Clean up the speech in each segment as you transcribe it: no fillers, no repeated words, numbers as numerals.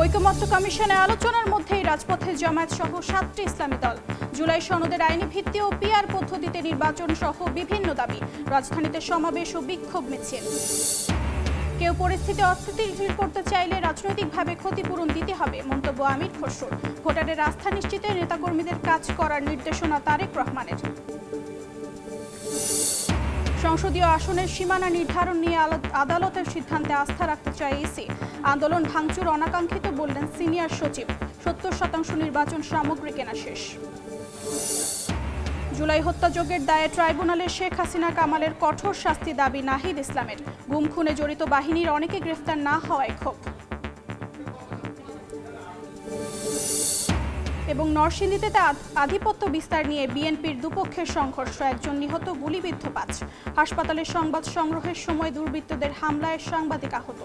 ঐকমত্য কমিশনে আলোচনার মধ্যেই রাজপথে জামায়াত সহ 7টি ইসলামী দল। জুলাই সনদের আইনি ভিত্তি ও পিআর পদ্ধতিতে নির্বাচন সহ বিভিন্ন দাবি। রাজধানীতে সমাবেশ ও বিক্ষোভ মিছিল। কেউ পরিস্থিতি অস্থিতিশীল করতে চাইলে রাজনৈতিকভাবে ক্ষতিপূরণ দিতে হবে, মন্তব্য আমির খসরুর। ভোটারের আস্থা নিশ্চিতে নেতাকর্মীদের কাজ করার নির্দেশনা তারেক রহমানের। সংসদীয় আসনের সীমানা নির্ধারণ নিয়ে আদালতের সিদ্ধান্তে আস্থা রাখতে চায় ইসি। আন্দোলন ভাঙচুর অনাকাঙ্ক্ষিত বললেন সিনিয়র সচিব। 70% নির্বাচন সামগ্রী কেনা শেষ। জুলাই হত্যাযজ্ঞের দায়ে ট্রাইব্যুনালে শেখ হাসিনা কামালের কঠোর শাস্তি দাবি নাহিদ ইসলামের। গুম খুনে জড়িত বাহিনীর অনেকে গ্রেফতার না হওয়ায় ক্ষোভ। এবং নরসিংদীতে আধিপত্য বিস্তার নিয়ে বিএনপির দুপক্ষের সংঘর্ষ, একজন নিহত, গুলিবিদ্ধ 5। হাসপাতালে সংবাদ সংগ্রহের সময় দুর্বৃত্তদের হামলায় সাংবাদিক আহত।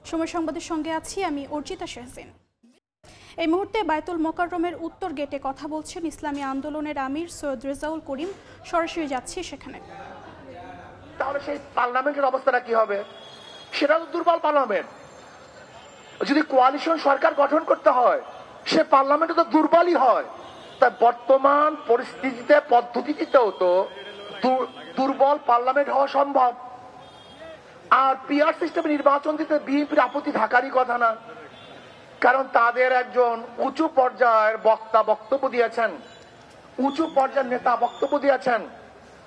সময় সংবাদের সঙ্গে আছি আমি অর্জিতা শেহসিন। এই মুহূর্তে বায়তুল মোকাররমের উত্তর গেটে কথা বলছেন ইসলামী আন্দোলনের আমির সৈয়দ রেজাউল করিম। সরাসরি যাচ্ছি সেখানে। তাহলে সেই পার্লামেন্টের অবস্থাটা কি হবে? সেটা তো দুর্বল পার্লামেন্ট। যদি কোয়ালিশন সরকার গঠন করতে হয়, সে পার্লামেন্ট তো দুর্বলই হয়। তাই বর্তমান পরিস্থিতিতে পদ্ধতিতেও তো দুর্বল পার্লামেন্ট হওয়া সম্ভব। আর পিআর সিস্টেমে নির্বাচন দিতে বিএনপির আপত্তি থাকারই কথা না, কারণ তাদের একজন উঁচু পর্যায়ের বক্তা বক্তব্য দিয়েছেন, উঁচু পর্যায়ের নেতা বক্তব্য দিয়েছেন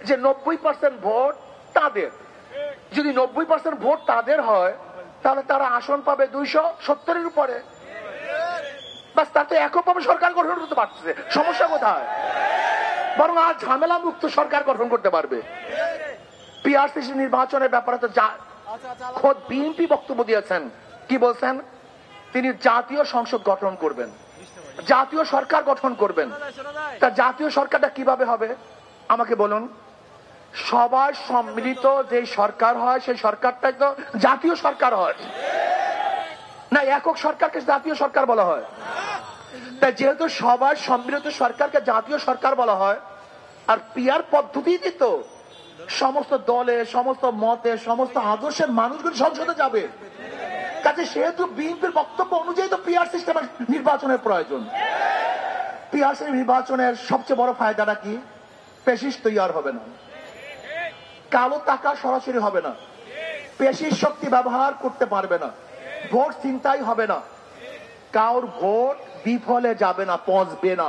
যে 90% ভোট তাদের। যদি 90% ভোট তাদের হয়, তাহলে তারা আসন পাবে 270-এর উপরে। বাস, তার তো এককভাবে সরকার গঠন করতে পারছে। সমস্যা কোথায়? বরং আজ ঝামেলা মুক্ত সরকার গঠন করতে পারবে। পিআরসিসি নির্বাচনের ব্যাপারে তো খোদ বিএনপি বক্তব্য দিয়েছেন। কি বলছেন? তিনি জাতীয় সংসদ গঠন করবেন, জাতীয় সরকার গঠন করবেন। তা জাতীয় সরকারটা কিভাবে হবে আমাকে বলুন। সবাই সম্মিলিত যে সরকার হয়, সেই সরকারটাই তো জাতীয় সরকার হয় না, একক সরকারকে জাতীয় সরকার বলা হয়। তাই যেহেতু সবাই সম্মিলিত সরকারকে জাতীয় সরকার বলা হয়, আর পিআর পদ্ধতিতে তো সমস্ত দলে, সমস্ত মতে, সমস্ত আদর্শের মানুষগুলো সংসদে যাবে। কাজে সেহেতু বিএনপির বক্তব্য অনুযায়ী তো পিআর সিস্টেমের নির্বাচনের প্রয়োজন। পিআর সিস্টেম নির্বাচনের সবচেয়ে বড় ফায়দাটা কি? পেশিস তৈরি হবে না, কালো টাকা সরাসরি হবে না, পেশির শক্তি ব্যবহার করতে পারবে না, ভোট ছিনতাই হবে না, কারোর ভোট বিফলে যাবে না, পচবে না।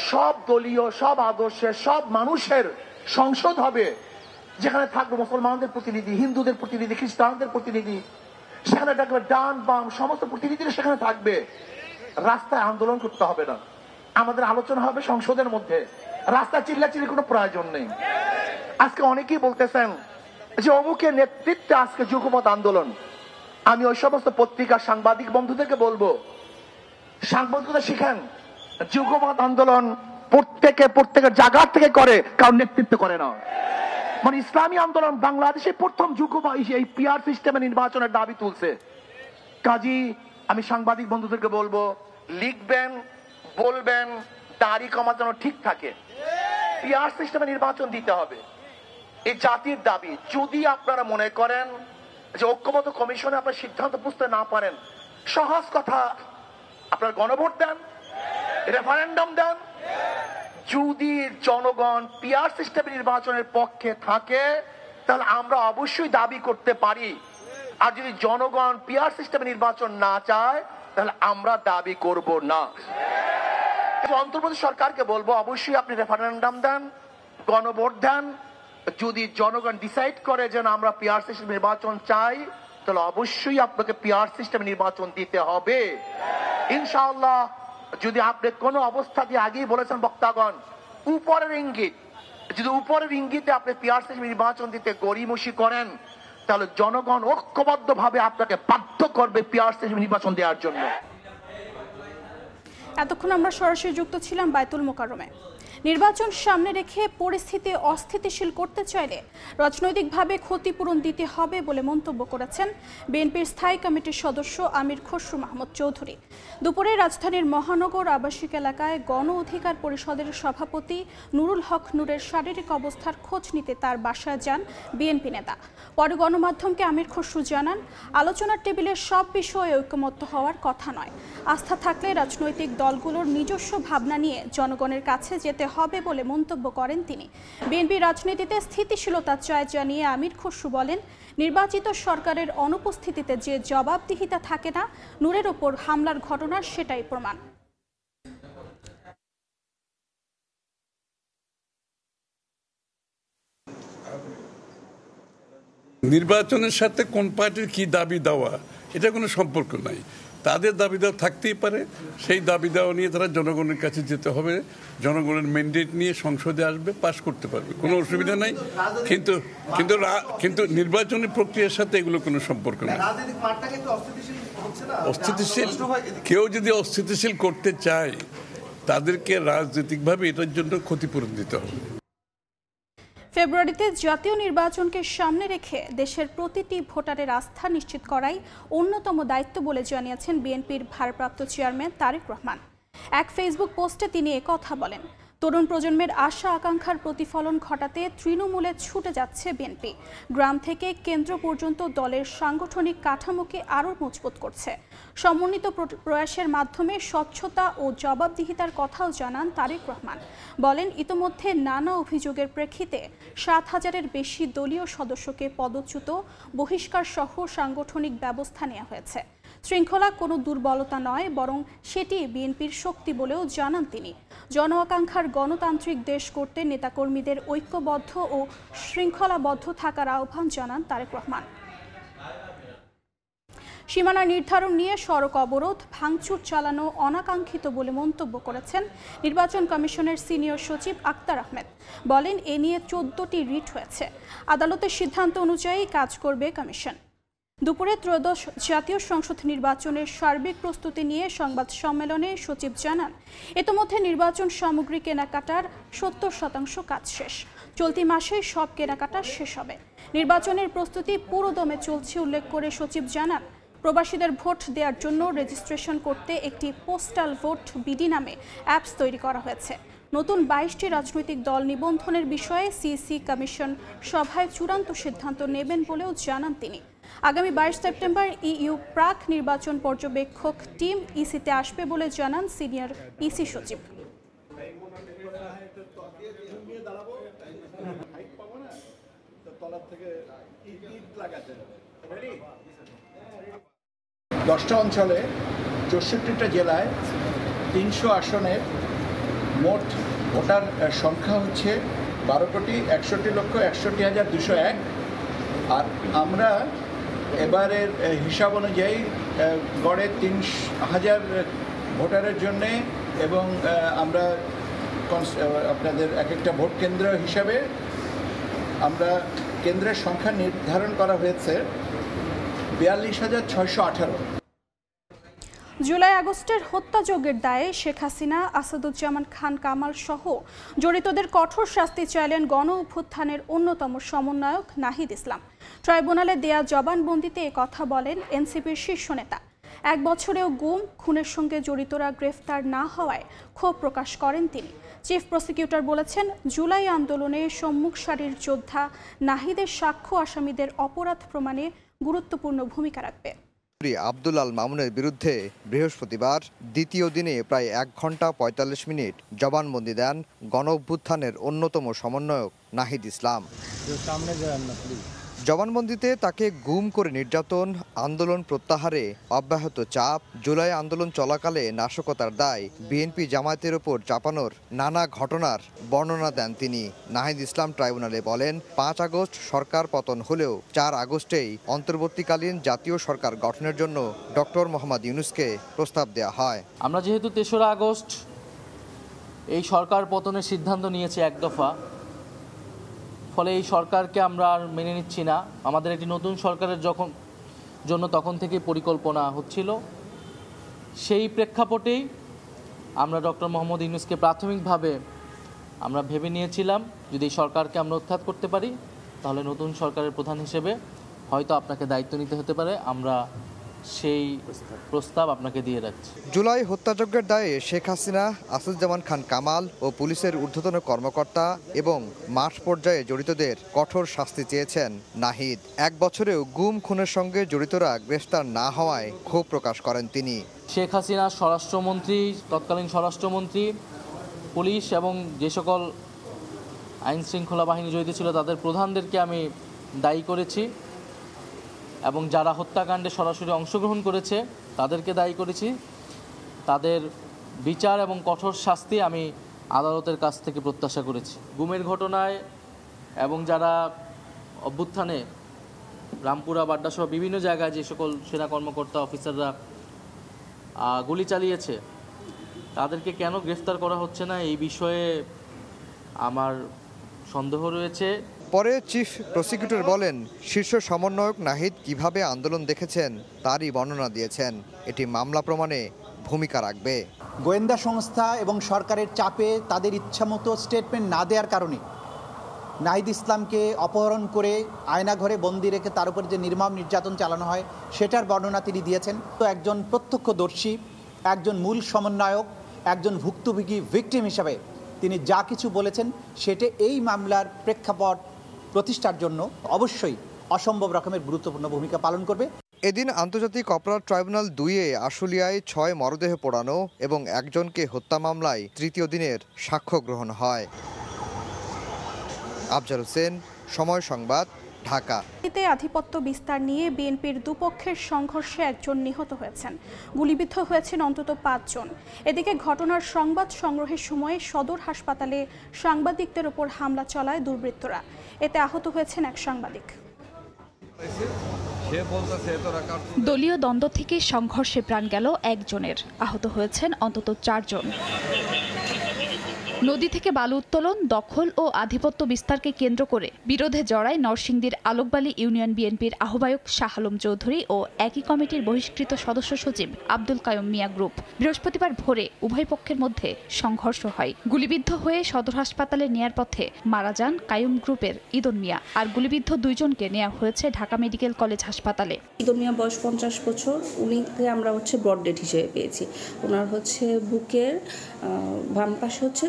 সব দলীয়, সব আদর্শের, সব মানুষের সংসদ হবে, যেখানে থাকবে মুসলমানদের প্রতিনিধি, হিন্দুদের প্রতিনিধি, খ্রিস্টানদের প্রতিনিধি, সেখানে থাকবে ডান বাম সমস্ত প্রতিনিধিরা সেখানে থাকবে। রাস্তায় আন্দোলন করতে হবে না, আমাদের আলোচনা হবে সংসদের মধ্যে। রাস্তায় চিল্লাচিল্লির কোনো প্রয়োজন নেই। আজকে অনেকেই বলতেছেন যে অমুকের নেতৃত্বে আজকে যুগপৎ আন্দোলন। আমি ওই সমস্ত পত্রিকার সাংবাদিক বন্ধুদেরকে বলবো, সাংবাদিকতা শিখেন। যুগপৎ আন্দোলন প্রত্যেকের জায়গা থেকে করে, কারণ নেতৃত্ব করে না। মানে ইসলামী আন্দোলন বাংলাদেশে প্রথম এই পিআর সিস্টেমে নির্বাচনের দাবি তুলছে। কাজী আমি সাংবাদিক বন্ধুদেরকে বলবো, লিখবেন, বলবেন, তারিখ আমার যেন ঠিক থাকে। পিআর সিস্টেমে নির্বাচন দিতে হবে, এই জাতির দাবি। যদি আপনারা মনে করেন যে ঐক্যমত্য কমিশনে আপনার সিদ্ধান্ত বুঝতে না পারেন, সহজ কথা, আপনারা গণভোট দেন, রেফারেন্ডাম দেন। যদি জনগণ পিআর সিস্টেম নির্বাচনের পক্ষে থাকে, তাহলে আমরা অবশ্যই দাবি করতে পারি। আর যদি জনগণ পিআর সিস্টেম নির্বাচন না চায়, তাহলে আমরা দাবি করব না। অন্তর্বর্তী সরকারকে বলবো, অবশ্যই আপনি রেফারেন্ডাম দেন, গণভোট দেন। যদি জনগণ ডিসাইড করে যে আমরা পিআর সিস্টেম নির্বাচন চাই, তাহলে অবশ্যই আপনাকে পিআর সিস্টেম নির্বাচন দিতে হবে ইনশাআল্লাহ। যদি আপনি কোনো অবস্থা দিয়ে আগেই বলেছেন বক্তাগণ, উপরের ইঙ্গিত, যদি উপরের ইঙ্গিতে আপনি পিআর সিস্টেম নির্বাচন দিতে গড়িমসি করেন, তাহলে জনগণ ঐক্যবদ্ধ ভাবে আপনাকে বাধ্য করবে পিআর সিস্টেম নির্বাচন দেওয়ার জন্য। এতক্ষণ আমরা সরাসরি যুক্ত ছিলাম বায়তুল মোকাররমে। নির্বাচন সামনে রেখে পরিস্থিতি অস্থিতিশীল করতে চাইলে রাজনৈতিকভাবে ক্ষতিপূরণ দিতে হবে বলে মন্তব্য করেছেন বিএনপির স্থায়ী কমিটির সদস্য আমির খসরু মাহমুদ চৌধুরী। দুপুরে রাজধানীর মহানগর আবাসিক এলাকায় গণ অধিকার পরিষদের সভাপতি নুরুল হক নূরের শারীরিক অবস্থার খোঁজ নিতে তার বাসায় যান বিএনপি নেতা। পরে গণমাধ্যমকে আমির খসরু জানান, আলোচনার টেবিলে সব বিষয়ে ঐকমত্য হওয়ার কথা নয়। আস্থা থাকলে রাজনৈতিক দলগুলোর নিজস্ব ভাবনা নিয়ে জনগণের কাছে যেতে হবে বলে মন্তব্য করেন তিনি। বিএনপি রাজনীতিতে স্থিতিশীলতা চায় জানিয়ে আমির খসরু বলেন, নির্বাচিত সরকারের অনুপস্থিতিতে যে জবাবদিহিতা থাকে না, নূরের ওপর হামলার ঘটনার সেটাই প্রমাণ। নির্বাচনের সাথে কোন পার্টির কি দাবি দেওয়া এটা কোনো সম্পর্ক নাই। তাদের দাবি দেওয়া থাকতেই পারে, সেই দাবি দেওয়া নিয়ে তারা জনগণের কাছে যেতে হবে, জনগণের ম্যান্ডেট নিয়ে সংসদে আসবে, পাশ করতে পারবে, কোনো অসুবিধা নাই। কিন্তু নির্বাচনী প্রক্রিয়ার সাথে এগুলো কোনো সম্পর্ক নেই। অস্থিতিশীল কেউ যদি অস্থিতিশীল করতে চায় তাদেরকে রাজনৈতিকভাবে এটার জন্য ক্ষতিপূরণ দিতে হবে। ফেব্রুয়ারিতে জাতীয় নির্বাচনকে সামনে রেখে দেশের প্রতিটি ভোটারের আস্থা নিশ্চিত করাই অন্যতম দায়িত্ব বলে জানিয়েছেন বিএনপির ভারপ্রাপ্ত চেয়ারম্যান তারেক রহমান। এক ফেসবুক পোস্টে তিনি একথা বলেন। তরুণ প্রজন্মের আশা আকাঙ্ক্ষার প্রতিফলন ঘটাতে তৃণমূলে ছুটে যাচ্ছে বিএনপি। গ্রাম থেকে কেন্দ্র পর্যন্ত দলের সাংগঠনিক কাঠামোকে আরও মজবুত করছে। সমন্বিত প্রয়াসের মাধ্যমে স্বচ্ছতা ও জবাবদিহিতার কথাও জানান তারেক রহমান। বলেন, ইতোমধ্যে নানা অভিযোগের প্রেক্ষিতে ৭,০০০-এর বেশি দলীয় সদস্যকে পদচ্যুত, বহিষ্কার সহ সাংগঠনিক ব্যবস্থা নেওয়া হয়েছে। শৃঙ্খলা কোনো দুর্বলতা নয়, বরং সেটি বিএনপির শক্তি বলেও জানান তিনি। জন আকাঙ্ক্ষার গণতান্ত্রিক দেশ করতে নেতাকর্মীদের ঐক্যবদ্ধ ও শৃঙ্খলাবদ্ধ থাকার আহ্বান জানান তারেক রহমান। সীমানা নির্ধারণ নিয়ে সড়ক অবরোধ, ভাঙচুর চালানো অনাকাঙ্ক্ষিত বলে মন্তব্য করেছেন নির্বাচন কমিশনের সিনিয়র সচিব আক্তার আহমেদ। বলেন, এ নিয়ে 14টি রিট হয়েছে। আদালতের সিদ্ধান্ত অনুযায়ী কাজ করবে কমিশন। দুপুরে ত্রয়োদশ জাতীয় সংসদ নির্বাচনের সার্বিক প্রস্তুতি নিয়ে সংবাদ সম্মেলনে সচিব জানান, ইতোমধ্যে নির্বাচন সামগ্রী কেনাকাটার 70% কাজ শেষ। চলতি মাসেই সব কেনাকাটা শেষ হবে। নির্বাচনের প্রস্তুতি পুরোদমে চলছে উল্লেখ করে সচিব জানান, প্রবাসীদের ভোট দেওয়ার জন্য রেজিস্ট্রেশন করতে একটি পোস্টাল ভোট বিডি নামে অ্যাপস তৈরি করা হয়েছে। নতুন 22টি রাজনৈতিক দল নিবন্ধনের বিষয়ে সিইসি কমিশন সভায় চূড়ান্ত সিদ্ধান্ত নেবেন বলেও জানান তিনি। আগামী 22 সেপ্টেম্বর ইইউ প্রাক নির্বাচন পর্যবেক্ষক টিম ইসিতে আসবে বলে জানান সিনিয়র ইসি সচিব। দশটা অঞ্চলে 64টা জেলায় 300 আসনের মোট ভোটার সংখ্যা হচ্ছে 12,61,61,201। আর আমরা এবারের হিসাব অনুযায়ী গড়ে 3,000 ভোটারের জন্যে এবং আমরা আপনাদের এক একটা ভোট কেন্দ্র হিসাবে আমরা কেন্দ্রের সংখ্যা নির্ধারণ করা হয়েছে 42,618। জুলাই আগস্টের হত্যাযজ্ঞের দায়ে শেখ হাসিনা, আসাদুজ্জামান খান কামাল সহ জড়িতদের কঠোর শাস্তি চাইলেন গণ অভ্যুত্থানের অন্যতম সমন্বয়ক নাহিদ ইসলাম। ট্রাইব্যুনালে দেয়া জবানবন্দিতে কথা বলেন এনসিপির শীর্ষ নেতা। 1 বছরেও গুম খুনের সঙ্গে জড়িতরা গ্রেফতার না হওয়ায় ক্ষোভ প্রকাশ করেন তিনি। চিফ প্রসিকিউটর বলেছেন, জুলাই আন্দোলনে সম্মুখ সারির যোদ্ধা নাহিদের সাক্ষ্য আসামিদের অপরাধ প্রমাণে গুরুত্বপূর্ণ ভূমিকা রাখবে। আব্দুল আল মামুনের বিরুদ্ধে বৃহস্পতিবার দ্বিতীয় দিনে প্রায় 1 ঘন্টা 45 মিনিট জবানবন্দি দেন গণ অভ্যুত্থানের অন্যতম সমন্বয়ক নাহিদ ইসলাম। জবানবন্দিতে তাকে গুম করে নির্যাতন, আন্দোলন প্রত্যাহারে অব্যাহত চাপ, জুলাই আন্দোলন চলাকালে নাশকতার দায়, বিএনপি জামায়াতের ওপর চাপানোর নানা ঘটনার বর্ণনা দেন তিনি। নাহিদ ইসলাম ট্রাইব্যুনালে বলেন, 5 আগস্ট সরকার পতন হলেও 4 আগস্টেই অন্তর্বর্তীকালীন জাতীয় সরকার গঠনের জন্য ডক্টর মোহাম্মদ ইউনূসকে প্রস্তাব দেওয়া হয়। আমরা যেহেতু 3রা আগস্ট এই সরকার পতনের সিদ্ধান্ত নিয়েছি এক দফা, ফলে এই সরকারকে আমরা আর মেনে নিচ্ছি না। আমাদের একটি নতুন সরকারের জন্য তখন থেকে পরিকল্পনা হচ্ছিল। সেই প্রেক্ষাপটেই আমরা ডক্টর মোহাম্মদ ইউনূসকে প্রাথমিকভাবে আমরা ভেবে নিয়েছিলাম যদি এই সরকারকে আমরা উৎখাত করতে পারি তাহলে নতুন সরকারের প্রধান হিসেবে হয়তো আপনাকে দায়িত্ব নিতে হতে পারে। আমরা সেই প্রস্তাব আপনাকে দিয়ে রাখছি। জুলাই হত্যাযজ্ঞের দায়ে শেখ হাসিনা, আসাদুজ্জামান খান কামাল ও পুলিশের ঊর্ধ্বতন কর্মকর্তা এবং মাঠ পর্যায়ে জড়িতদের কঠোর শাস্তি চেয়েছেন নাহিদ। 1 বছরেও গুম খুনের সঙ্গে জড়িতরা গ্রেফতার না হওয়ায় ক্ষোভ প্রকাশ করেন তিনি। শেখ হাসিনা স্বরাষ্ট্রমন্ত্রী, তৎকালীন স্বরাষ্ট্রমন্ত্রী, পুলিশ এবং যে সকল আইন শৃঙ্খলা বাহিনী জড়িত ছিল তাদের প্রধানদেরকে আমি দায়ী করেছি এবং যারা হত্যাকাণ্ডে সরাসরি অংশগ্রহণ করেছে তাদেরকে দায়ী করেছি। তাদের বিচার এবং কঠোর শাস্তি আমি আদালতের কাছ থেকে প্রত্যাশা করেছি। গুমের ঘটনায় এবং যারা অভ্যুত্থানে রামপুরা, বাড্ডাসহ বিভিন্ন জায়গায় যে সকল সেনা কর্মকর্তা, অফিসাররা গুলি চালিয়েছে তাদেরকে কেন গ্রেফতার করা হচ্ছে না এই বিষয়ে আমার সন্দেহ রয়েছে। পরে চিফ প্রসিকিউটর বলেন, শীর্ষ সমন্বয়ক নাহিদ কিভাবে আন্দোলন দেখেছেন তারই বর্ণনা দিয়েছেন। এটি মামলা প্রমাণে ভূমিকা রাখবে। গোয়েন্দা সংস্থা এবং সরকারের চাপে তাদের ইচ্ছামতো স্টেটমেন্ট না দেওয়ার কারণে নাহিদ ইসলামকে অপহরণ করে আয়নাঘরে বন্দি রেখে তার উপরে যে নির্মম নির্যাতন চালানো হয় সেটার বর্ণনা তিনি দিয়েছেন। তো একজন প্রত্যক্ষদর্শী, একজন মূল সমন্বয়ক, একজন ভুক্তভোগী ভিকটিম হিসাবে তিনি যা কিছু বলেছেন সেটা এই মামলার প্রেক্ষাপট প্রতিষ্ঠার জন্য অবশ্যই অসম্ভব রকমের গুরুত্বপূর্ণ ভূমিকা পালন করবে। এদিন আন্তর্জাতিক অপরাধ ট্রাইব্যুনাল 2-এ আশুলিয়ায় 6 মরদেহ পোড়ানো এবং একজনকে হত্যা মামলায় 3য় দিনের সাক্ষ্য গ্রহণ হয়। আফজাল হোসেন, সময় সংবাদ, ঢাকা। আধিপত্য বিস্তার নিয়ে বিএনপির দুপক্ষের সংঘর্ষে একজন নিহত হয়েছেন, গুলিবিদ্ধ হয়েছেন অন্তত 5 জন। এদিকে ঘটনার সংবাদ সংগ্রহের সময় সদর হাসপাতালে সাংবাদিকদের ওপর হামলা চালায় দুর্বৃত্তরা। এতে আহত হয়েছেন এক সাংবাদিক। দলীয় দ্বন্দ্ব থেকে সংঘর্ষে প্রাণ গেল একজনের, আহত হয়েছেন অন্তত 4 জন। নদী থেকে বালু উত্তোলন, দখল ও আধিপত্য বিস্তারকে কেন্দ্র করে বিরোধে জড়ায় নরসিংদীর আলোকবালী ইউনিয়ন বিএনপির আহ্বায়ক শাহ আলম চৌধুরী ও একই কমিটির বহিষ্কৃত সদস্য সচিব আব্দুল কায়ুম মিয়া গ্রুপ। বৃহস্পতিবার ভোরে উভয় পক্ষের মধ্যে সংঘর্ষ হয়। গুলিবিদ্ধ হয়ে সদর হাসপাতালে নেয়ার পথে মারা যান কায়ুম গ্রুপের ইদন মিয়া, আর গুলিবিদ্ধ 2 জনকে নেওয়া হয়েছে ঢাকা মেডিকেল কলেজ হাসপাতালে। ইদন মিয়া বয়স 50 বছর, উনিকে আমরা ব্রড ডেড হিসেবে পেয়েছি। ওনার বুকের বাম পাশে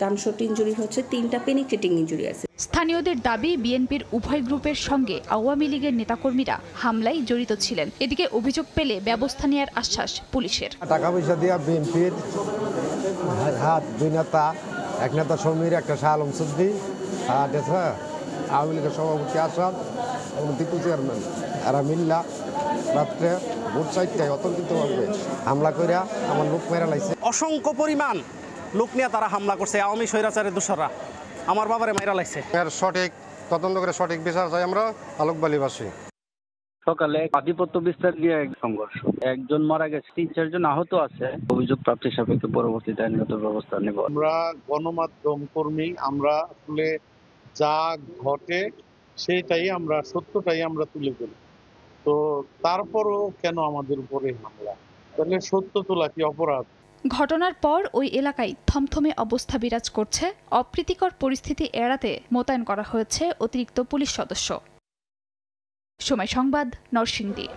গানশট ইনজুরি হচ্ছে, 3টা পেনিট্রেটিং ইনজুরি আছে। স্থানীয়দের দাবি বিএনপির উভয় গ্রুপের সঙ্গে আওয়ামী লীগের নেতাকর্মীরা হামলায় জড়িত ছিলেন। এদিকে অভিযোগ পেলে ব্যবস্থা নেওয়ার আশ্বাস পুলিশের। টাকা পয়সা দিয়ে বিএনপির হাত 2 নেতা, এক নেতা সমীর, একটা শাহ আলম চৌধুরী, আওয়ামী লীগের সভাপতি আসাদ এবং দীপু চেয়ারম্যান, এরা মিল্লা রাত্রে ভোর 4টায় অতর্কিতভাবে হামলা করে আমার লোক মেরা লাইছে। অসংখ্য পরিমাণ লোক নিয়ে তারা হামলা করছে। আওয়ামী স্বৈরাচারের দোসররা আমার বাবারে মাইরা লাগছে। এর সঠিক তদন্ত করে সঠিক বিচার চাই আমরা আলোকবালীবাসী। সকালে আধিপত্য বিস্তার নিয়ে সংঘর্ষ, একজন মারা গেছে, 3-4 জন আহত আছে। অভিযোগ প্রাপ্তির সাপেক্ষে পরবর্তীতে আইনগত ব্যবস্থা নেব। আমরা গণমাধ্যম কর্মী, আমরা আসলে যা ঘটে সেটাই আমরা, সত্যটাই আমরা তুলে ধরি। তো তারপরও কেন আমাদের উপরে হামলা? তাহলে সত্য তোলা কি অপরাধ? ঘটনার পর ওই এলাকায় থমথমে অবস্থা বিরাজ করছে। অপ্রীতিকর পরিস্থিতি এড়াতে মোতায়েন করা হয়েছে অতিরিক্ত পুলিশ সদস্য। সময় সংবাদ, নরসিংদী।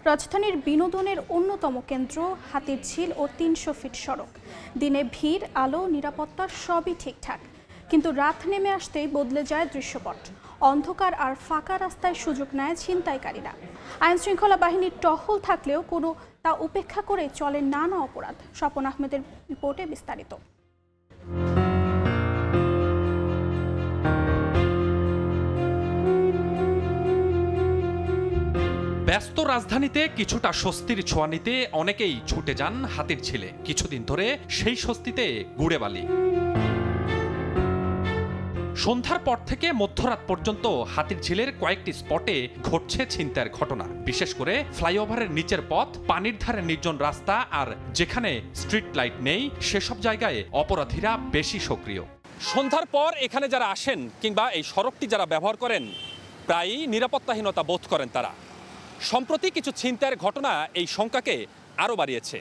রাজধানীর বিনোদনের অন্যতম কেন্দ্র হাতিরঝিল ও 300 ফিট সড়ক। দিনে ভিড়, আলো, নিরাপত্তার সবই ঠিকঠাক, কিন্তু রাত নেমে আসতেই বদলে যায় দৃশ্যপট। অন্ধকার আর ফাঁকা রাস্তায় সুযোগ নেয় ছিনতাইকারীরা। আইন শৃঙ্খলা বাহিনীর টহল থাকলেও কোনো তা উপেক্ষা করে চলে নানা অপরাধ। স্বপন আহমেদের রিপোর্টে বিস্তারিত। ব্যস্ত রাজধানীতে কিছুটা স্বস্তির ছোঁয়া নিতে অনেকেই ছুটে যান হাতিরঝিলে। কিছুদিন ধরে সেই স্বস্তিতে গুড়ে বালি। সন্ধ্যার পর থেকে মধ্যরাত পর্যন্ত হাতিরঝিলের কয়েকটি স্পটে ঘটছে ছিনতাইয়ের ঘটনা। বিশেষ করে ফ্লাইওভারের নিচের পথ, পানির ধারে নির্জন রাস্তা আর যেখানে স্ট্রিট লাইট নেই সেসব জায়গায় অপরাধীরা বেশি সক্রিয়। সন্ধ্যার পর এখানে যারা আসেন কিংবা এই সড়কটি যারা ব্যবহার করেন প্রায়ই নিরাপত্তাহীনতা বোধ করেন তারা। সম্প্রতি কিছু ছিনতাইয়ের ঘটনা এই শঙ্কাকে আরও বাড়িয়েছে।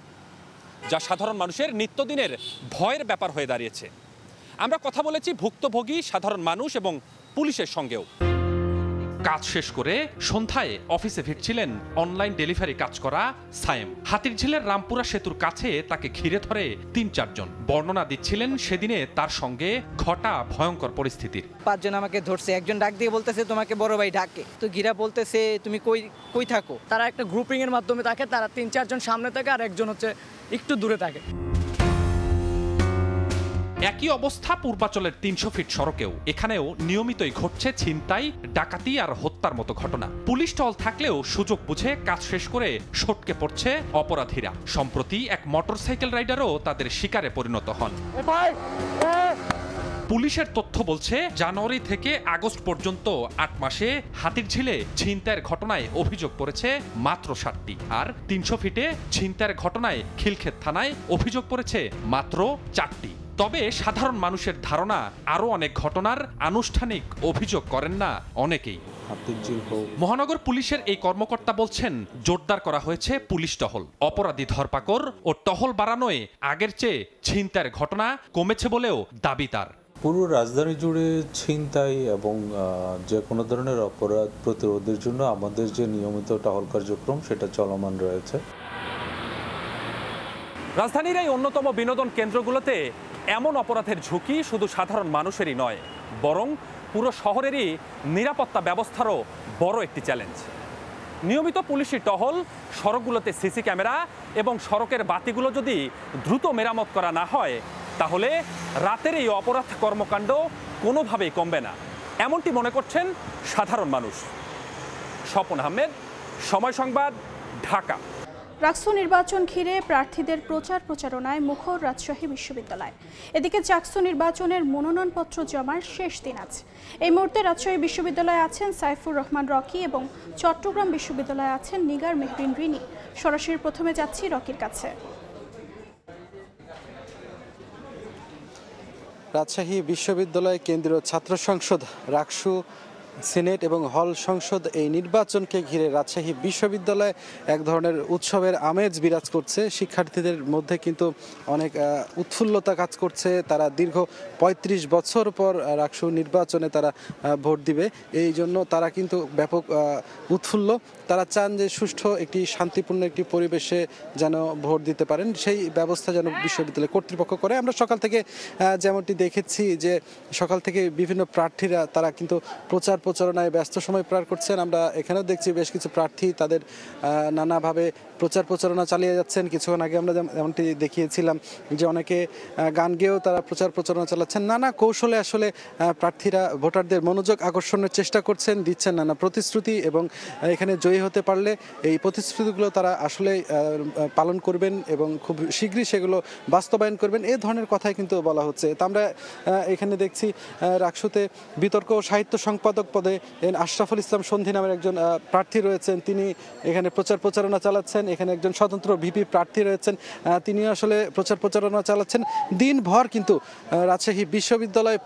যা সাধারণ মানুষের নিত্যদিনের ভয়ের ব্যাপার হয়ে দাঁড়িয়েছে। আমরা কথা বলেছি ভুক্তভোগী সাধারণ মানুষ এবং পুলিশের সঙ্গেও। কাজ শেষ করে সন্ধ্যায় অফিসে ফিরছিলেন অনলাইন ডেলিভারি কাজ করা সায়েম। হাতিরঝিলের রামপুরা সেতুর কাছে তাকে ঘিরে ধরে ৩-৪ জন। বর্ণনা দিচ্ছিলেন সেদিনে তার সঙ্গে ঘটা ভয়ঙ্কর পরিস্থিতির। 5 জন আমাকে ধরছে, একজন ডাক দিয়ে বলতেছে তোমাকে বড় ভাই ডাকে, তো ঘিরা বলতেছে তুমি কই থাকো। তারা একটা গ্রুপিং এর মাধ্যমে থাকে, তারা 3-4 জন সামনে থাকে আর একজন হচ্ছে একটু দূরে থাকে। একই অবস্থা পূর্বাচলের ৩০০ ফিট সড়কেও। এখানেও নিয়মিতই ঘটছে ছিনতাই, ডাকাতি আর হত্যার মতো ঘটনা। পুলিশ টহল থাকলেও সুযোগ বুঝে কাজ শেষ করে সটকে পড়ছে অপরাধীরা। সম্প্রতি এক মোটরসাইকেল রাইডারও তাদের শিকারে পরিণত হন। পুলিশের তথ্য বলছে জানুয়ারি থেকে আগস্ট পর্যন্ত 8 মাসে হাতিরঝিলে ছিনতাইয়ের ঘটনায় অভিযোগ পড়েছে মাত্র 7টি, আর ৩০০ ফিটে ছিনতাইয়ের ঘটনায় খিলক্ষেত থানায় অভিযোগ পড়েছে মাত্র 4টি। তবে সাধারণ মানুষের ধারণা আরও অনেক ঘটনার আনুষ্ঠানিক অভিযোগ করেন না অনেকেই। মহানগর পুলিশের এই কর্মকর্তা বলছেন জোরদার করা হয়েছে পুলিশ টহল। অপরাধী ধরপাকড় ও টহল বাড়ানোয় আগের চেয়ে ছিনতাইয়ের ঘটনা কমেছে বলেও দাবি তার। পুরো রাজধানী জুড়ে ছিনতাই এবং যে কোনো ধরনের অপরাধ প্রতিরোধের জন্য আমাদের যে নিয়মিত টহল কার্যক্রম সেটা চলমান রয়েছে। রাজধানীর এই অন্যতম বিনোদন কেন্দ্রগুলোতে এমন অপরাধের ঝুঁকি শুধু সাধারণ মানুষেরই নয়, বরং পুরো শহরেরই নিরাপত্তা ব্যবস্থারও বড় একটি চ্যালেঞ্জ। নিয়মিত পুলিশি টহল, সড়কগুলোতে সিসি ক্যামেরা এবং সড়কের বাতিগুলো যদি দ্রুত মেরামত করা না হয়, তাহলে রাতের এই অপরাধ কর্মকাণ্ড কোনোভাবেই কমবে না, এমনটি মনে করছেন সাধারণ মানুষ। স্বপন আহমেদ, সময় সংবাদ, ঢাকা। রাকসু নির্বাচন ঘিরে প্রার্থীদের প্রচারণায় মুখর রাজশাহী বিশ্ববিদ্যালয়। এদিকে চাকসু নির্বাচনের মনোনয়নপত্র জমার শেষ দিন আজ। এই মুহূর্তে রাজশাহী বিশ্ববিদ্যালয়ে আছেন সাইফুর রহমান রকি এবং চট্টগ্রাম বিশ্ববিদ্যালয়ে আছেন নিগার মেহরিন রিনি। সরাসরি প্রথমে যাচ্ছি রকির কাছে। রাজশাহী বিশ্ববিদ্যালয় কেন্দ্রীয় ছাত্র সংসদ, রাকসু, সিনেট এবং হল সংসদ এই নির্বাচনকে ঘিরে রাজশাহী বিশ্ববিদ্যালয়ে এক ধরনের উৎসবের আমেজ বিরাজ করছে। শিক্ষার্থীদের মধ্যে কিন্তু অনেক উৎফুল্লতা কাজ করছে। তারা দীর্ঘ 35 বছর পর রাকসু নির্বাচনে তারা ভোট দিবে, এই জন্য তারা কিন্তু ব্যাপক উৎফুল্ল। তারা চান যে সুষ্ঠু একটি শান্তিপূর্ণ একটি পরিবেশে যেন ভোট দিতে পারেন, সেই ব্যবস্থা যেন বিশ্ববিদ্যালয় কর্তৃপক্ষ করে। আমরা সকাল থেকে যেমনটি দেখেছি যে সকাল থেকে বিভিন্ন প্রার্থীরা তারা কিন্তু প্রচারণায় ব্যস্ত সময় পার করছেন। আমরা এখানেও দেখছি বেশ কিছু প্রার্থী তাদের নানাভাবে প্রচারণা চালিয়ে যাচ্ছেন। কিছুক্ষণ আগে আমরা যেমনটি দেখিয়েছিলাম যে অনেকে গান গেয়েও তারা প্রচারণা চালাচ্ছেন। নানা কৌশলে আসলে প্রার্থীরা ভোটারদের মনোযোগ আকর্ষণের চেষ্টা করছেন, দিচ্ছেন নানা প্রতিশ্রুতি এবং এখানে জয়ী হতে পারলে এই প্রতিশ্রুতিগুলো তারা আসলে পালন করবেন এবং খুব শীঘ্রই সেগুলো বাস্তবায়ন করবেন, এই ধরনের কথাই কিন্তু বলা হচ্ছে। তা আমরা এখানে দেখছি রাকসুতে বিতর্ক সাহিত্য সম্পাদক পদে আশরাফুল ইসলাম সন্ধি নামের একজন প্রার্থী রয়েছেন, তিনি এখানে প্রচারণা চালাচ্ছেন। এখানে একজন স্বতন্ত্র ভিপি প্রার্থী রয়েছেন, তিনি আসলে প্রচারণা চালাচ্ছেন। দিনভর কিন্তু রাজশাহী বিশ্ববিদ্যালয়ে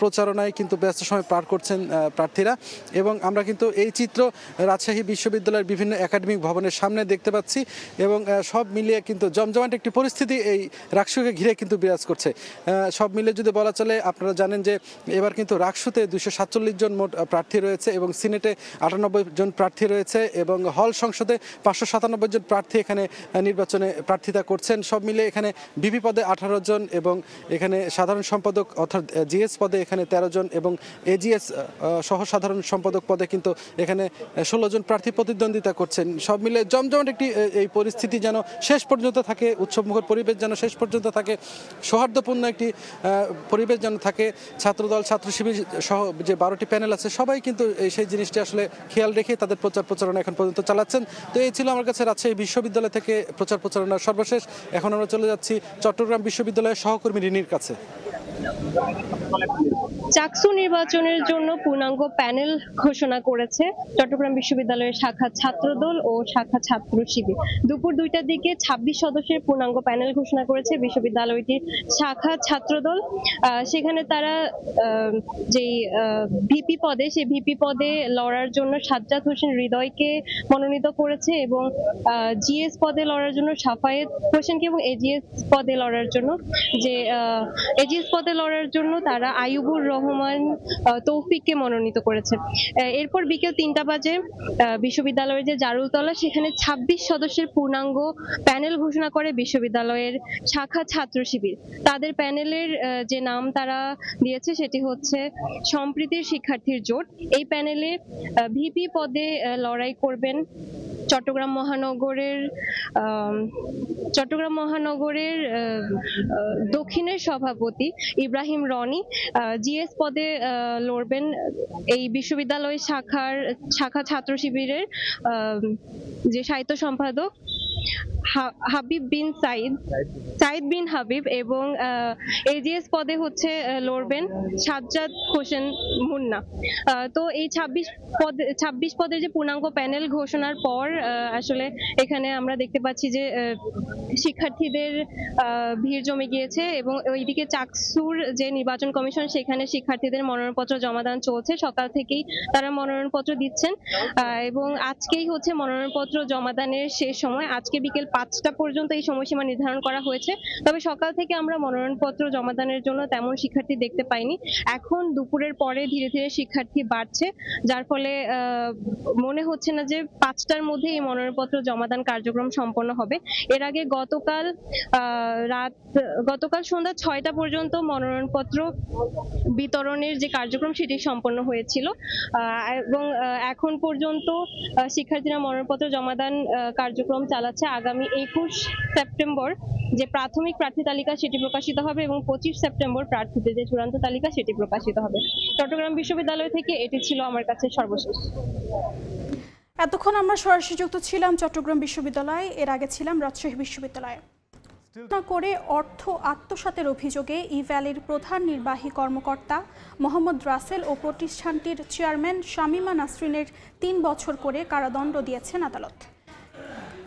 প্রচারণায় কিন্তু ব্যস্ত সময় পার করছেন প্রার্থীরা। এবং আমরা কিন্তু এই চিত্র রাজশাহী বিশ্ববিদ্যালয়ের বিভিন্ন একাডেমিক ভবনের সামনে দেখতে পাচ্ছি এবং সব মিলিয়ে কিন্তু জমজমাট একটি পরিস্থিতি এই রাকসুকে ঘিরে কিন্তু বিরাজ করছে। সব মিলিয়ে যদি বলা চলে, আপনারা জানেন যে এবার কিন্তু রাকসুতে 247 জন মোট প্রার্থী রয়েছে এবং সিনেটে 98 জন প্রার্থী রয়েছে এবং হল সংসদে 597 জন প্রার্থী এখানে নির্বাচনে প্রার্থিতা করছেন। সব মিলে এখানে ভিপি পদে 18 জন এবং এখানে সাধারণ সম্পাদক অর্থাৎ জিএস পদে এখানে 13 জন এবং এজিএস সহ সাধারণ সম্পাদক পদে কিন্তু এখানে 16 জন প্রার্থী প্রতিদ্বন্দ্বিতা করছেন। সব মিলে জমজমাট একটি এই পরিস্থিতি যেন শেষ পর্যন্ত থাকে, উৎসবমুখর পরিবেশ যেন শেষ পর্যন্ত থাকে, সৌহার্দ্যপূর্ণ একটি পরিবেশ যেন থাকে। ছাত্রদল, ছাত্র শিবির সহ যে 12টি প্যানেল আছে সবাই কিন্তু সেই জিনিসটি আসলে খেয়াল রেখে তাদের প্রচারণা এখন পর্যন্ত চালাচ্ছেন। তো এই ছিল আমার কাছে রাজশাহী বিশ্ববিদ্যালয় থেকে প্রচারণার সর্বশেষ। এখন আমরা চলে যাচ্ছি চট্টগ্রাম বিশ্ববিদ্যালয়ের সহকর্মী রিনির কাছে। চাকসু নির্বাচনের জন্য পূর্ণাঙ্গ প্যানেল ঘোষণা করেছে চট্টগ্রাম বিশ্ববিদ্যালয়ের শাখা ছাত্রদল ও শাখা ছাত্র শিবির। দুপুর 2টার দিকে 26 সদস্যের পূর্ণাঙ্গ প্যানেল ঘোষণা করেছে বিশ্ববিদ্যালয়টির শাখা ছাত্রদল। সেখানে তারা যেই ভিপি পদে, সেই ভিপি পদে লড়ার জন্য সাজ্জাদ হোসেন হৃদয়কে মনোনীত করেছে এবং জিএস পদে লড়ার জন্য সাফায়েত হোসেনকে এবং এজিএস পদে লড়ার জন্য তারা আইয়ুবুর রহমান তৌফিককে মনোনীত করেছে। এরপর বিকেল 3টা বাজে বিশ্ববিদ্যালয়ের যে জারুলতলা, সেখানে 26 সদস্যের পূর্ণাঙ্গ প্যানেল ঘোষণা করে বিশ্ববিদ্যালয়ের শাখা ছাত্র শিবির। তাদের প্যানেলের যে নাম তারা দিয়েছে সেটি হচ্ছে সম্প্রীতির শিক্ষার্থীর জোট। এই প্যানেলে ভিপি পদে লড়াই করবেন চট্টগ্রাম মহানগরের দক্ষিণের সভাপতি ইব্রাহিম রনি। জিএস পদে লড়বেন এই বিশ্ববিদ্যালয় শাখা ছাত্র শিবিরের যে সাহিত্য সম্পাদক হাবিব বিন সাইদ বিন হাবিব এবং এজিএস পদে হচ্ছে লড়বেন সাজ্জাদ হোসেন মুন্না। তো এই 26 পদের যে পূর্ণাঙ্গ প্যানেল ঘোষণার পর আসলে এখানে আমরা দেখতে পাচ্ছি যে শিক্ষার্থীদের ভিড় জমে গিয়েছে এবং ওইদিকে চাকসুর যে নির্বাচন কমিশন, সেখানে শিক্ষার্থীদের মনোনয়নপত্র জমাদান চলছে। সকাল থেকেই তারা মনোনয়নপত্র দিচ্ছেন এবং আজকেই হচ্ছে মনোনয়নপত্র জমাদানের শেষ সময়। আজকে বিকেল 5টা পর্যন্ত এই সময়সীমা নির্ধারণ করা হয়েছে। তবে সকাল থেকে আমরা মনোনয়নপত্র জমাদানের জন্য তেমন শিক্ষার্থী দেখতে পাইনি। এখন দুপুরের পরে ধীরে ধীরে শিক্ষার্থী বাড়ছে, যার ফলে মনে হচ্ছে না যে 5টার মধ্যে এই মনোনয়নপত্র জমাদান কার্যক্রম সম্পন্ন হবে। এর আগে গতকাল সন্ধ্যা 6টা পর্যন্ত মনোনয়নপত্র বিতরণের যে কার্যক্রম সেটি সম্পন্ন হয়েছিল এবং এখন পর্যন্ত শিক্ষার্থীরা মনোনয়নপত্র জমাদান কার্যক্রম চালাচ্ছে। আগামী 21 সেপ্টেম্বর যে প্রাথমিক প্রার্থী তালিকা সেটি প্রকাশিত হবে এবং 25 সেপ্টেম্বর প্রার্থীদের যে চূড়ান্ত তালিকা সেটি প্রকাশিত হবে। চট্টগ্রাম বিশ্ববিদ্যালয় থেকে এটি ছিল আমার কাছে সর্বশেষ। এতক্ষণ আমরা সরাসরি যুক্ত ছিলাম চট্টগ্রাম বিশ্ববিদ্যালয়, এর আগে ছিলাম রাজশাহী বিশ্ববিদ্যালয়ে। করে অর্থ আত্মসাতের অভিযোগে ই-ভ্যালির প্রধান নির্বাহী কর্মকর্তা মোহাম্মদ রাসেল ও প্রতিষ্ঠানটির চেয়ারম্যান শামীমা নাসরিনের 3 বছর করে কারাদণ্ড দিয়েছেন আদালত।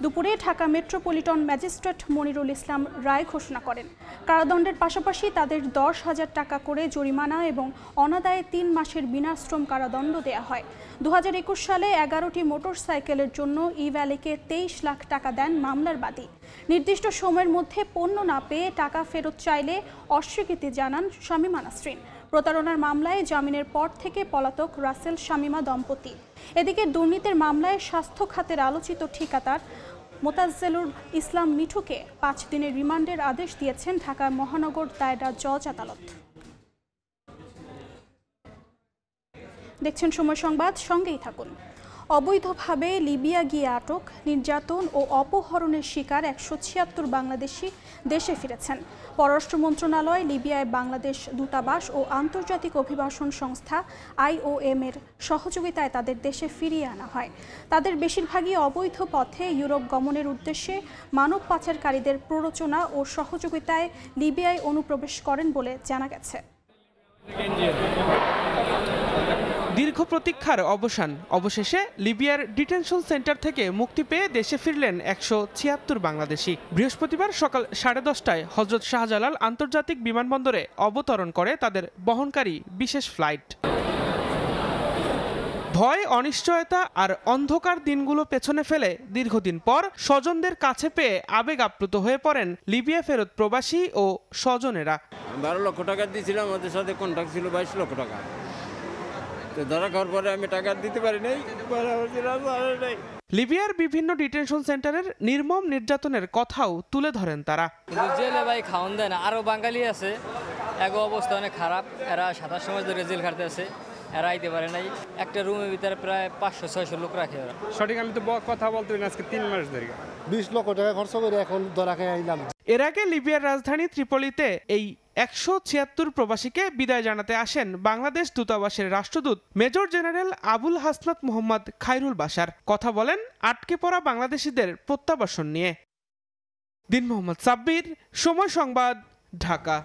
দুপুরে ঢাকা মেট্রোপলিটন ম্যাজিস্ট্রেট মনিরুল ইসলাম রায় ঘোষণা করেন। কারাদণ্ডের পাশাপাশি তাদের 10,000 টাকা করে জরিমানা এবং অনাদায়ে 3 মাসের বিনাশ্রম কারাদণ্ড দেয়া হয়। 2021 সালে 11টি মোটরসাইকেলের জন্য ই-ভ্যালিকে 23 লাখ টাকা দেন মামলার বাদী। নির্দিষ্ট সময়ের মধ্যে পণ্য না পেয়ে টাকা ফেরত চাইলে অস্বীকৃতি জানান শামীমা নাসরিন। প্রতারণার মামলায় জামিনের পর থেকে পলাতক রাসেল শামীমা দম্পতি। এদিকে দুর্নীতির মামলায় স্বাস্থ্য খাতের আলোচিত ঠিকাদার মোতাজ্জেলুল ইসলাম মিঠুকে 5 দিনের রিমান্ডের আদেশ দিয়েছেন ঢাকা মহানগর দায়রা জজ আদালত। দেখছেন সময় সংবাদ, সঙ্গেই থাকুন। অবৈধভাবে লিবিয়া গিয়ে আটক, নির্যাতন ও অপহরণের শিকার 176 বাংলাদেশি দেশে ফিরেছেন। পররাষ্ট্র মন্ত্রণালয়, লিবিয়ায় বাংলাদেশ দূতাবাস ও আন্তর্জাতিক অভিবাসন সংস্থা IOM এর সহযোগিতায় তাদের দেশে ফিরিয়ে আনা হয়। তাদের বেশিরভাগই অবৈধ পথে ইউরোপ গমনের উদ্দেশ্যে মানব পাচারকারীদের প্ররোচনা ও সহযোগিতায় লিবিয়ায় অনুপ্রবেশ করেন বলে জানা গেছে। দীর্ঘ প্রতীক্ষার অবসান, অবশেষে লিবিয়ার ডিটেনশন সেন্টার থেকে মুক্তি পেয়ে দেশে ফিরলেন 176 বাংলাদেশি। বৃহস্পতিবার সকাল 10:30টায় হযরত শাহজালাল আন্তর্জাতিক বিমানবন্দরে অবতরণ করে তাদের বহনকারী বিশেষ ফ্লাইট। ভয়, অনিশ্চয়তা আর অন্ধকার দিনগুলো পেছনে ফেলে দীর্ঘদিন পর স্বজনদের কাছে পেয়ে আবেগ আপ্লুত হয়ে পড়েন লিবিয়া ফেরত প্রবাসী ও স্বজনেরা। 12 লক্ষ টাকা দিয়েছিলাম, আমাদের সাথে কন্ট্রাক্ট ছিল 22 লক্ষ টাকা। ধরা খাওয়ার পরে আমি টাকা দিতে পারি নাই। লিবিয়ার বিভিন্ন ডিটেনশন সেন্টারের নির্মম নির্যাতনের কথাও তুলে ধরেন তারা। জেলে ভাই খাওয়ান দেয় না, আরও বাঙালি আছে, এক অবস্থা অনেক খারাপ। এরা 27 মাস ধরে জেল খাটতে আছে, এরা আইতে পারে নাই। একটা রুমের ভিতরে প্রায় 500-600 লোক রাখে ওরা। সঠিক আমি তো কথা বলতে পারি না, আজকে 3 মাস ধরে 20 লক্ষ টাকা খরচ করে এখন ধরা খেয়ে আইলাম। এর আগে লিবিয়ার রাজধানী ত্রিপলিতে এই 176 প্রবাসীকে বিদায় জানাতে আসেন বাংলাদেশ দূতাবাসের রাষ্ট্রদূত মেজর জেনারেল আবুল হাসনাত মোহাম্মদ খায়রুল বাশার। কথা বলেন আটকে পড়া বাংলাদেশিদের প্রত্যাবাসন নিয়ে। দিন মোহাম্মদ সাব্বির, সময় সংবাদ, ঢাকা।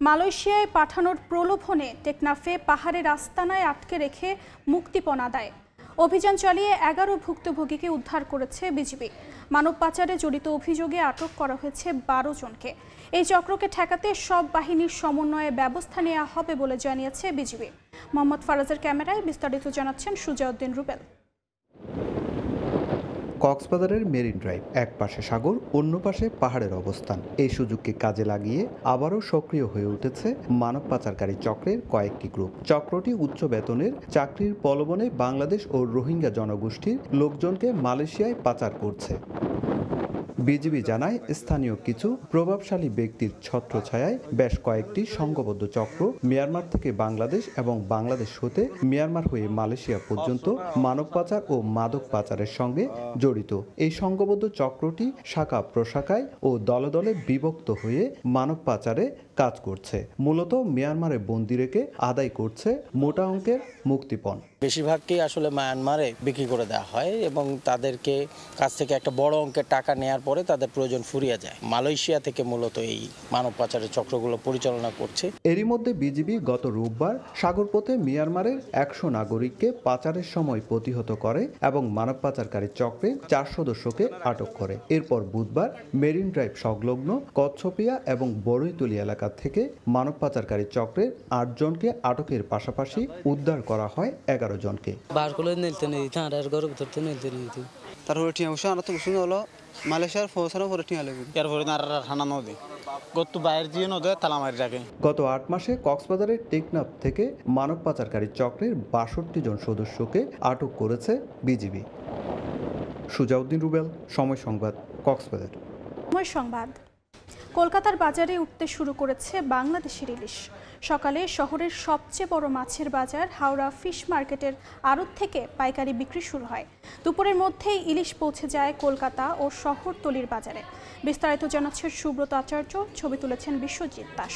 মালয়েশিয়ায় পাঠানোর প্রলোভনে টেকনাফে পাহাড়ের আস্তানায় আটকে রেখে মুক্তিপণ আদায়। অভিযান চালিয়ে 11 ভুক্তভোগীকে উদ্ধার করেছে বিজিবি। মানব পাচারে জড়িত অভিযোগে আটক করা হয়েছে 12 জনকে। এই চক্রকে ঠেকাতে সব বাহিনীর সমন্বয়ে ব্যবস্থা নেওয়া হবে বলে জানিয়েছে বিজিবি। মোহাম্মদ ফারাজের ক্যামেরায় বিস্তারিত জানাচ্ছেন সুজাউদ্দিন রুবেল। কক্সবাজারের মেরিন ড্রাইভ, এক পাশে সাগর, অন্য পাশে পাহাড়ের অবস্থান। এই সুযোগকে কাজে লাগিয়ে আবারও সক্রিয় হয়ে উঠেছে মানব পাচারকারী চক্রের কয়েকটি গ্রুপ। চক্রটি উচ্চ বেতনের চাকরির প্রলোভনে বাংলাদেশ ও রোহিঙ্গা জনগোষ্ঠীর লোকজনকে মালয়েশিয়ায় পাচার করছে। বিজিবি জানায়, স্থানীয় কিছু প্রভাবশালী ব্যক্তির ছত্রছায়ায় বেশ কয়েকটি সংঘবদ্ধ চক্র মিয়ানমার থেকে বাংলাদেশ এবং বাংলাদেশ হতে মিয়ানমার হয়ে মালয়েশিয়া পর্যন্ত মানব পাচার ও মাদক পাচারের সঙ্গে জড়িত। এই সংঘবদ্ধ চক্রটি শাখা প্রশাখায় ও দলে দলে বিভক্ত হয়ে মানব পাচারে কাজ করছে। মূলত মিয়ানমারে বন্দি রেখে আদায় করছে মোটা অঙ্কের মুক্তিপণ। বেশিরভাগকেই আসলে মায়ানমারে বিক্রি করে দেওয়া হয় এবং তাদেরকে কাছ থেকে একটা বড় অঙ্কের টাকা নেয়ার পরে তাদের প্রয়োজন ফুরিয়ে যায়। মালয়েশিয়া থেকে মূলত এই মানব পাচারের চক্রগুলো পরিচালনা করছে। এরই মধ্যে বিজিবি গত রোববার সাগরপথে মিয়ানমারের 100 নাগরিককে পাচারের সময় প্রতিহত করে এবং মানব পাচারকারী চক্রের 4 সদস্যকে আটক করে। এরপর বুধবার মেরিন ড্রাইভ সংলগ্ন কচ্ছপিয়া এবং বড়ইতলি এলাকা থেকে মানব পাচারকারী চক্রের 8 জনকে আটকের পাশাপাশি উদ্ধার করা হয় 11 জনকে। তারপরে টিয়া বসে আনা তো শুনে হলো মালয়েশিয়ার পৌঁছানোর পরে টিয়া লেগে এরপরে নারারা ঠান্ডা নদী গত বাইরের দিয়ে নদী তালামারি রাখে। গত 8 মাসে কক্সবাজারের টেকনাফ থেকে মানব পাচারকারী চক্রের 62 জন সদস্যকে আটক করেছে বিজিবি। সুজাউদ্দিন রুবেল, সময় সংবাদ, কক্সবাজার। সময় সংবাদ। কলকাতার বাজারে উঠতে শুরু করেছে বাংলাদেশের ইলিশ। সকালে শহরের সবচেয়ে বড় মাছের বাজার হাওড়া ফিশ মার্কেটের আড়ত থেকে পাইকারি বিক্রি শুরু হয়। দুপুরের মধ্যেই ইলিশ পৌঁছে যায় কলকাতা ও শহরতলির বাজারে। বিস্তারিত জানাচ্ছে সুব্রত আচার্য, ছবি তুলেছেন বিশ্বজিৎ দাস।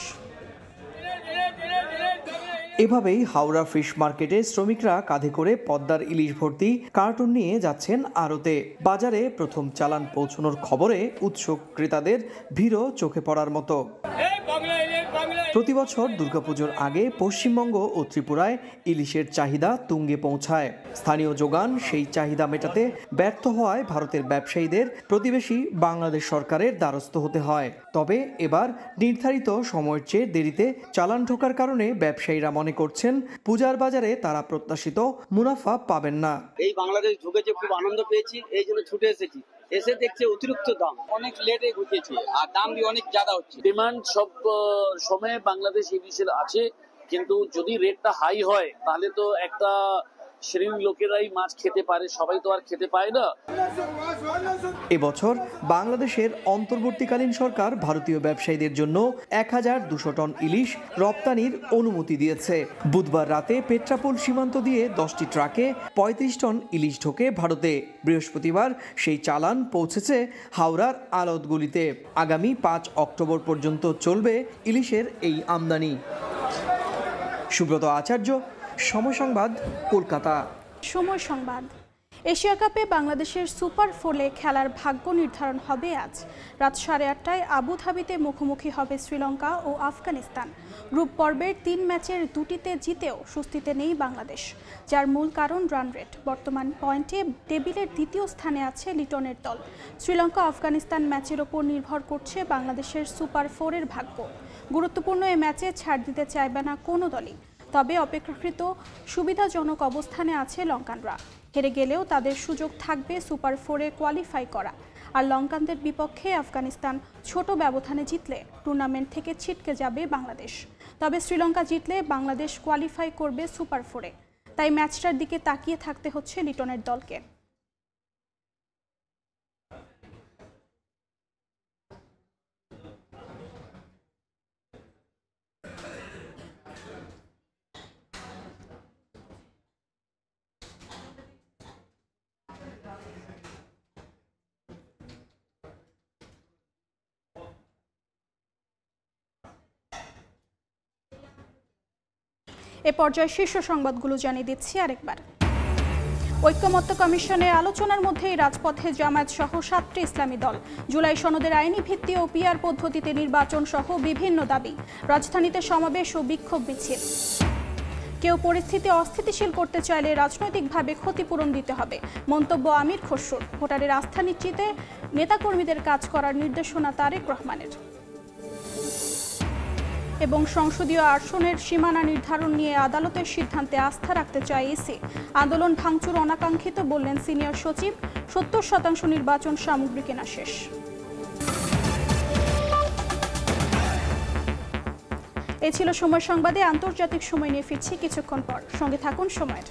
এভাবেই হাওড়া ফিশ মার্কেটে শ্রমিকরা কাঁধে করে পদ্মার ইলিশ ভর্তি কার্টুন নিয়ে যাচ্ছেন আড়তে। বাজারে প্রথম চালান পৌঁছানোর খবরে উৎসুক ক্রেতাদের ভিড়ও চোখে পড়ার মতো। প্রতি বছর দুর্গাপুজোর আগে পশ্চিমবঙ্গ ও ত্রিপুরায় ইলিশের চাহিদা তুঙ্গে পৌঁছায়। স্থানীয় যোগান সেই চাহিদা মেটাতে ব্যর্থ হওয়ায় ভারতের ব্যবসায়ীদের প্রতিবেশী বাংলাদেশ সরকারের দ্বারস্থ হতে হয়। তবে এবার নির্ধারিত সময়ের চেয়ে দেরিতে চালান ঢোকার কারণে ব্যবসায়ীরা মনে করছেন পূজার বাজারে তারা প্রত্যাশিত মুনাফা পাবেন না। এই বাংলাদেশ ঢুকেছে, খুব আনন্দ পেয়েছি, এই জন্য ছুটে এসেছি। এসে দেখছে অতিরিক্ত দাম, অনেক লেটে ঘুরতেছে আর দাম भी অনেক ज़्यादा হচ্ছে। ডিমান্ড সব সময় বাংলাদেশ ইলিশের আছে, কিন্তু যদি রেটটা হাই হয় তাহলে তো একটা শ্রেণীর লোকেরাই মাছ খেতে পারে, সবাই তো আর খেতে পায় না। এবছর বাংলাদেশের অন্তর্বর্তীকালীন সরকার ভারতীয় ব্যবসায়ীদের জন্য 1200 টন ইলিশ রপ্তানির অনুমতি দিয়েছে। বুধবার রাতে পেট্রাপোল সীমান্ত দিয়ে 10টি ট্রাকে 35 টন ইলিশ ঢোকে ভারতে। বৃহস্পতিবার সেই চালান পৌঁছেছে হাওড়ার আড়তগুলিতে। আগামী 5 অক্টোবর পর্যন্ত চলবে ইলিশের এই আমদানি। সুব্রত আচার্য, সময় সংবাদ, কলকাতা। সময় সংবাদ। এশিয়া কাপে বাংলাদেশের সুপার 4 খেলার ভাগ্য নির্ধারণ হবে আজ রাত 8:30টায় আবুধাবিতে মুখোমুখি হবে শ্রীলঙ্কা ও আফগানিস্তান। গ্রুপ পর্বের 3 ম্যাচের 2টিতে জিতেও স্বস্তিতে নেই বাংলাদেশ, যার মূল কারণ রান রেট। বর্তমান পয়েন্টে টেবিলের 2য় স্থানে আছে লিটনের দল। শ্রীলঙ্কা আফগানিস্তান ম্যাচের ওপর নির্ভর করছে বাংলাদেশের সুপার 4 ভাগ্য। গুরুত্বপূর্ণ এই ম্যাচে ছাড় দিতে চাইবে না কোনো দলই। তবে অপেক্ষাকৃত সুবিধাজনক অবস্থানে আছে লঙ্কানরা। হেরে গেলেও তাদের সুযোগ থাকবে সুপার 4 কোয়ালিফাই করা। আর লঙ্কানদের বিপক্ষে আফগানিস্তান ছোট ব্যবধানে জিতলে টুর্নামেন্ট থেকে ছিটকে যাবে বাংলাদেশ। তবে শ্রীলঙ্কা জিতলে বাংলাদেশ কোয়ালিফাই করবে সুপার 4। তাই ম্যাচটার দিকে তাকিয়ে থাকতে হচ্ছে লিটনের দলকে। এ পর্যায়ে শীর্ষ সংবাদগুলো জানিয়ে দিচ্ছি আরেকবার। ঐক্যমত্য কমিশনে আলোচনার মধ্যেই রাজপথে জামায়াত সহ 7টি ইসলামী দল। জুলাই সনদের আইনি ভিত্তি ও পিআর পদ্ধতিতে নির্বাচন সহ বিভিন্ন দাবি। রাজধানীতে সমাবেশ ও বিক্ষোভ মিছিল। কেউ পরিস্থিতি অস্থিতিশীল করতে চাইলে রাজনৈতিকভাবে ক্ষতিপূরণ দিতে হবে, মন্তব্য আমির খসরুর। ভোটারের আস্থা নিশ্চিতে নেতাকর্মীদের কাজ করার নির্দেশনা তারেক রহমানের। এবং সংসদীয় আসনের সীমানা নির্ধারণ নিয়ে আদালতের সিদ্ধান্তে আস্থা রাখতে চায় ইসি। আন্দোলন ভাঙচুর অনাকাঙ্ক্ষিত বললেন সিনিয়র সচিব। 70% নির্বাচন সামগ্রী কেনা শেষ। এই ছিল সময় সংবাদে। আন্তর্জাতিক সময় নিয়ে ফিরছি কিছুক্ষণ পর। সঙ্গে থাকুন সময়ের।